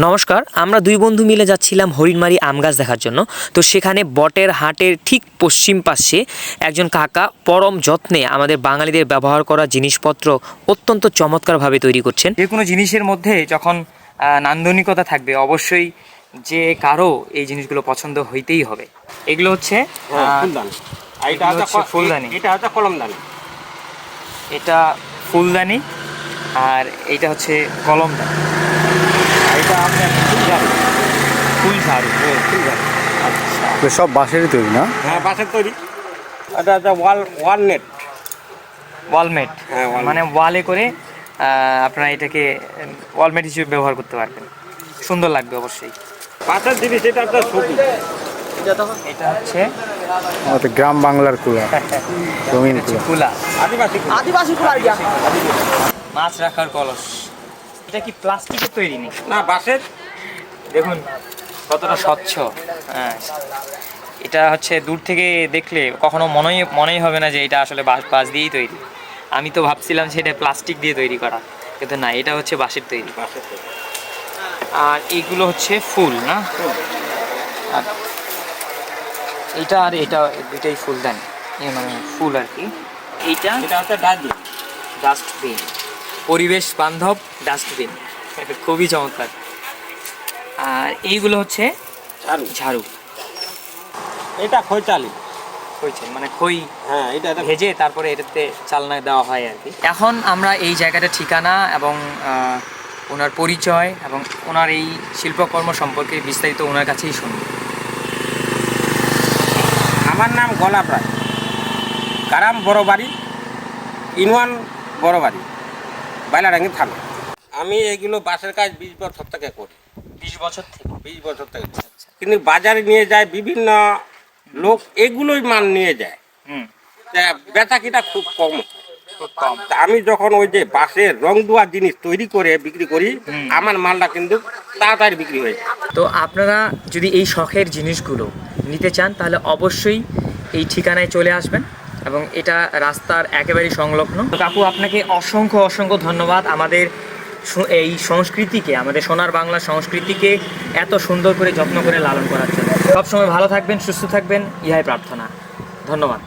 নমস্কার, আমরা দুই বন্ধু মিলে যাচ্ছিলাম হরিণমারি আম গাছ দেখার জন্য। তো সেখানে বটের হাটের ঠিক পশ্চিম পাশে একজন কাকা পরম যত্নে আমাদের বাঙালিদের ব্যবহার করা জিনিসপত্র অত্যন্ত চমৎকারভাবে তৈরি করছেন। যে কোনো জিনিসের মধ্যে যখন নান্দনিকতা থাকবে অবশ্যই যে কারো এই জিনিসগুলো পছন্দ হইতেই হবে। এগুলো হচ্ছে ফুলদানি, এটা হচ্ছে কলমদানি, এটা ফুলদানি, আর এইটা হচ্ছে কলমদানি, এটা আপনার ফুল ঝাড়ু। আচ্ছা, সব বাঁশেরই তৈরি না? হ্যাঁ বাঁশের তৈরি। এটা হচ্ছে ওয়ালনেট, ওয়ালমেট, হ্যাঁ, ওয়ালমেট। মানে ওয়ালে করে আপনারা এটাকে ওয়ালমেট হিসেবে ব্যবহার করতে পারবেন, সুন্দর লাগবে অবশ্যই। বাঁশের জিনিস এটা একটা ছবি। এটা হচ্ছে আমাদের গ্রাম বাংলার কুলা, রঙিন কুলা। কুলা, আদিবাসী মাছ রাখার কলস। এটা কি প্লাস্টিকের তৈরি নেই? না, বাঁশের। দেখুন কতটা স্বচ্ছ। হ্যাঁ, এটা হচ্ছে দূর থেকে দেখলে কখনো মনেই হবে না যে এটা আসলে বাঁশ দিয়েই তৈরি। আমি তো ভাবছিলাম যে এটা প্লাস্টিক দিয়ে তৈরি করা, কিন্তু না, এটা হচ্ছে বাঁশের তৈরি। আর এইগুলো হচ্ছে ফুল না, আর এটা আর এটা দুইটাই ফুলদানি, মানে ফুল আর কি। এইটা এটা হচ্ছে ডাস্টবিন। ডাস্টবিন, পরিবেশ বান্ধব ডাস্টবিন, খুবই চমৎকার। আর এইগুলো হচ্ছে ঝাড়ু। ঝাড়ু। এটা খৈচালি, হয়েছে মানে খই হ্যাঁ এটা ভেজে তারপরে এটাতে চালনা দেওয়া হয় আর কি। এখন আমরা এই জায়গাটার ঠিকানা এবং ওনার পরিচয় এবং ওনার এই শিল্পকর্ম সম্পর্কে বিস্তারিত ওনার কাছেই শুনব। আমার নাম গোলাপ রায়, গ্রাম বড়বাড়ি, ইউনিয়ন বড়বাড়ি, বাইলাডাঙ্গি থানা। আমি এগুলো বাঁশের কাজ 20 বছর থেকে করি। 20 বছর থেকে? 20 বছর থেকে। কিন্তু বাজারে নিয়ে যায় বিভিন্ন লোক, এগুলোই মাল নিয়ে যায়। বেচা কিটা খুব কম। তা আমি যখন ওই যে বাঁশের রং দেওয়া জিনিস তৈরি করে বিক্রি করি, আমার মালটা কিন্তু তাড়াতাড়ি বিক্রি হয়ে যায়। তো আপনারা যদি এই শখের জিনিসগুলো নিতে চান তাহলে অবশ্যই এই ঠিকানায় চলে আসবেন, এবং এটা রাস্তার একেবারেই সংলগ্ন। তো কাকু, আপনাকে অসংখ্য অসংখ্য ধন্যবাদ আমাদের এই সংস্কৃতিকে, আমাদের সোনার বাংলা সংস্কৃতিকে এত সুন্দর করে যত্ন করে লালন করার জন্য। সবসময় ভালো থাকবেন, সুস্থ থাকবেন, ইহাই প্রার্থনা। ধন্যবাদ।